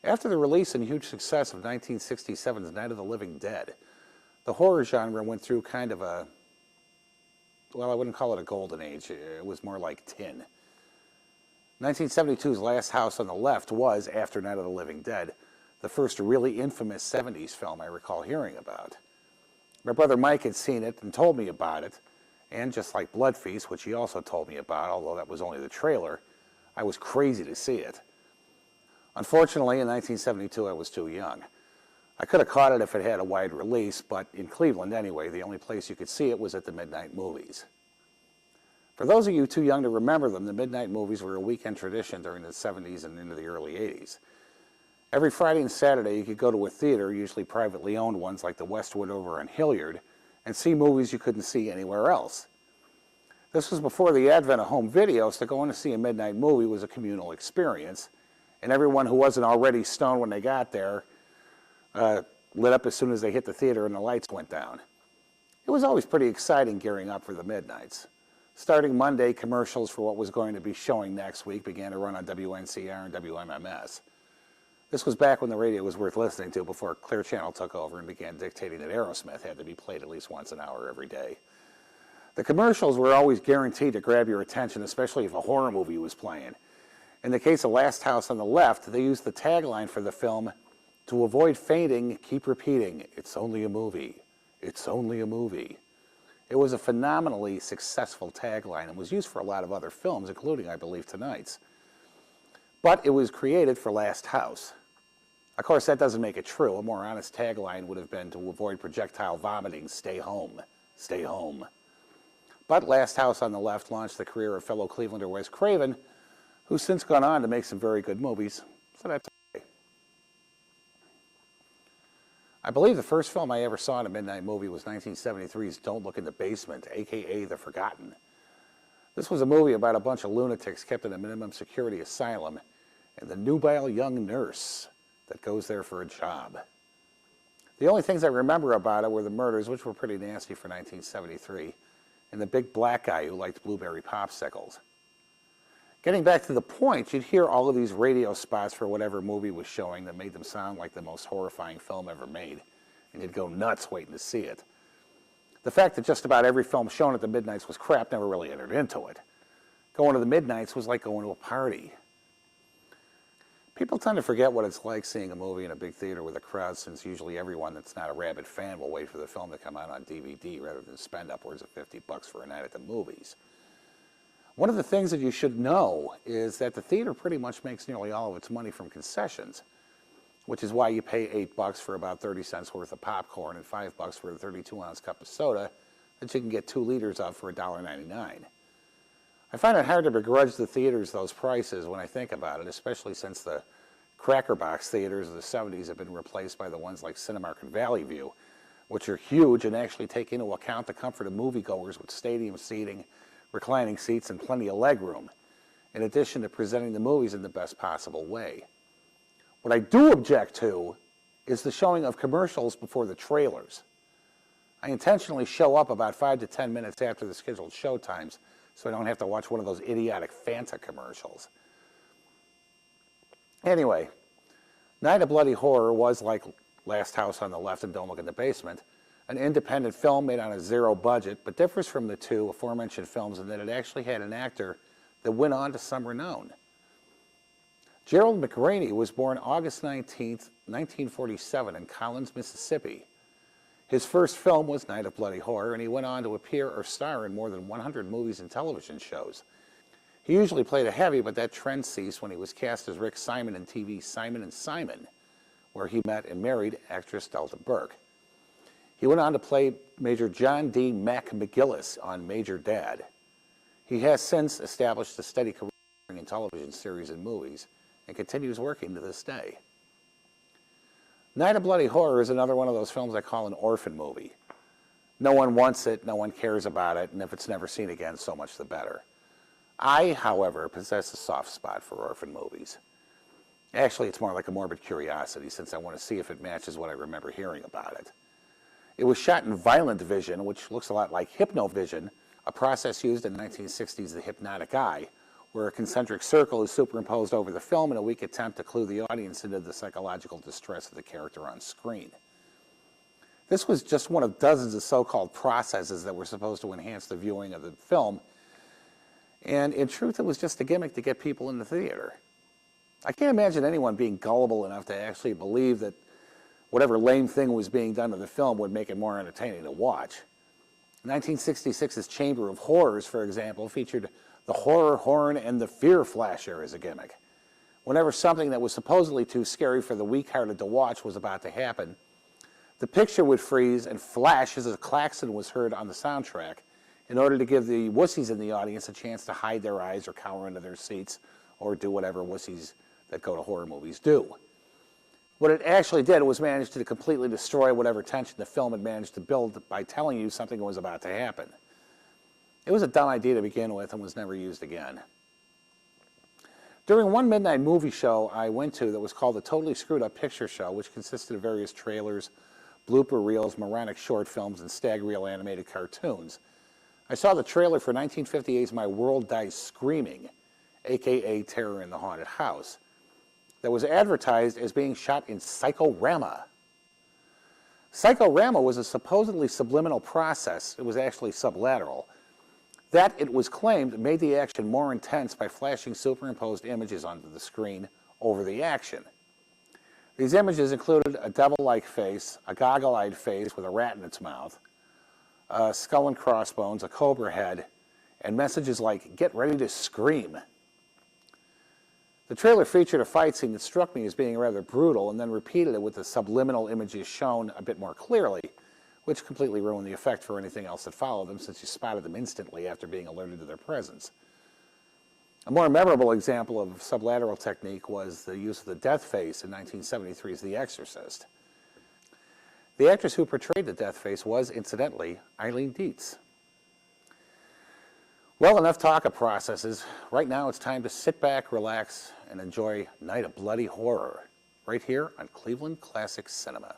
After the release and huge success of 1967's Night of the Living Dead, the horror genre went through kind of a, well, I wouldn't call it a golden age. It was more like tin. 1972's Last House on the Left was, after Night of the Living Dead, the first really infamous 70s film I recall hearing about. My brother Mike had seen it and told me about it, and just like Blood Feast, which he also told me about, although that was only the trailer, I was crazy to see it. Unfortunately, in 1972, I was too young. I could have caught it if it had a wide release, but in Cleveland anyway, the only place you could see it was at the midnight movies. For those of you too young to remember them, the midnight movies were a weekend tradition during the 70s and into the early 80s. Every Friday and Saturday, you could go to a theater, usually privately owned ones like the Westwood over on Hilliard, and see movies you couldn't see anywhere else. This was before the advent of home video, so going to see a midnight movie was a communal experience, and everyone who wasn't already stoned when they got there lit up as soon as they hit the theater and the lights went down. It was always pretty exciting gearing up for the midnights. Starting Monday, commercials for what was going to be showing next week began to run on WNCR and WMMS. This was back when the radio was worth listening to, before Clear Channel took over and began dictating that Aerosmith had to be played at least once an hour every day. The commercials were always guaranteed to grab your attention, especially if a horror movie was playing. In the case of Last House on the Left, they used the tagline for the film, "To avoid fainting, keep repeating, it's only a movie, it's only a movie." It was a phenomenally successful tagline and was used for a lot of other films, including, I believe, tonight's. But it was created for Last House. Of course, that doesn't make it true. A more honest tagline would have been, "To avoid projectile vomiting, stay home, stay home." But Last House on the Left launched the career of fellow Clevelander Wes Craven, who's since gone on to make some very good movies, so that's okay. I believe the first film I ever saw in a midnight movie was 1973's Don't Look in the Basement, aka The Forgotten. This was a movie about a bunch of lunatics kept in a minimum security asylum and the nubile young nurse that goes there for a job. The only things I remember about it were the murders, which were pretty nasty for 1973, and the big black guy who liked blueberry popsicles. Getting back to the point, you'd hear all of these radio spots for whatever movie was showing that made them sound like the most horrifying film ever made, and you'd go nuts waiting to see it. The fact that just about every film shown at the midnights was crap never really entered into it. Going to the midnights was like going to a party. People tend to forget what it's like seeing a movie in a big theater with a crowd, since usually everyone that's not a rabid fan will wait for the film to come out on DVD rather than spend upwards of $50 for a night at the movies. One of the things that you should know is that the theater pretty much makes nearly all of its money from concessions, which is why you pay $8 for about 30 cents worth of popcorn and $5 for a 32-ounce cup of soda that you can get 2 liters of for $1.99. I find it hard to begrudge the theaters those prices when I think about it, especially since the Cracker Box theaters of the 70s have been replaced by the ones like Cinemark and Valley View, which are huge and actually take into account the comfort of moviegoers with stadium seating, reclining seats, and plenty of legroom, in addition to presenting the movies in the best possible way. What I do object to is the showing of commercials before the trailers. I intentionally show up about 5 to 10 minutes after the scheduled show times so I don't have to watch one of those idiotic Fanta commercials. Anyway, Night of Bloody Horror was, like Last House on the Left and Don't Look in the Basement, an independent film made on a zero budget, but differs from the two aforementioned films in that it actually had an actor that went on to some renown. Gerald McRaney was born August 19, 1947 in Collins, Mississippi. His first film was Night of Bloody Horror, and he went on to appear or star in more than 100 movies and television shows. He usually played a heavy, but that trend ceased when he was cast as Rick Simon in TV's Simon and Simon, where he met and married actress Delta Burke. He went on to play Major John D. Mac McGillis on Major Dad. He has since established a steady career in television series and movies, and continues working to this day. Night of Bloody Horror is another one of those films I call an orphan movie. No one wants it, no one cares about it, and if it's never seen again, so much the better. I, however, possess a soft spot for orphan movies. Actually, it's more like a morbid curiosity, since I want to see if it matches what I remember hearing about it. It was shot in Violent Vision, which looks a lot like Hypnovision, a process used in 1960's The Hypnotic Eye, where a concentric circle is superimposed over the film in a weak attempt to clue the audience into the psychological distress of the character on screen. This was just one of dozens of so-called processes that were supposed to enhance the viewing of the film, and in truth it was just a gimmick to get people in the theater. I can't imagine anyone being gullible enough to actually believe that whatever lame thing was being done to the film would make it more entertaining to watch. 1966's Chamber of Horrors, for example, featured the horror horn and the fear flasher as a gimmick. Whenever something that was supposedly too scary for the weak-hearted to watch was about to happen, the picture would freeze and flash as a klaxon was heard on the soundtrack in order to give the wussies in the audience a chance to hide their eyes or cower into their seats or do whatever wussies that go to horror movies do. What it actually did was manage to completely destroy whatever tension the film had managed to build by telling you something was about to happen. It was a dumb idea to begin with and was never used again. During one midnight movie show I went to that was called the Totally Screwed Up Picture Show, which consisted of various trailers, blooper reels, moronic short films, and stag reel animated cartoons, I saw the trailer for 1958's My World Dies Screaming, aka Terror in the Haunted House, that was advertised as being shot in psychorama. Psychorama was a supposedly subliminal process. It was actually sublateral. That, it was claimed, made the action more intense by flashing superimposed images onto the screen over the action. These images included a devil-like face, a goggle-eyed face with a rat in its mouth, a skull and crossbones, a cobra head, and messages like, "Get ready to scream." The trailer featured a fight scene that struck me as being rather brutal and then repeated it with the subliminal images shown a bit more clearly, which completely ruined the effect for anything else that followed them since you spotted them instantly after being alerted to their presence. A more memorable example of sublateral technique was the use of the death face in 1973's The Exorcist. The actress who portrayed the death face was, incidentally, Eileen Dietz. Well, enough talk of processes. Right now it's time to sit back, relax, and enjoy Night of Bloody Horror, right here on Cleveland Classic Cinema.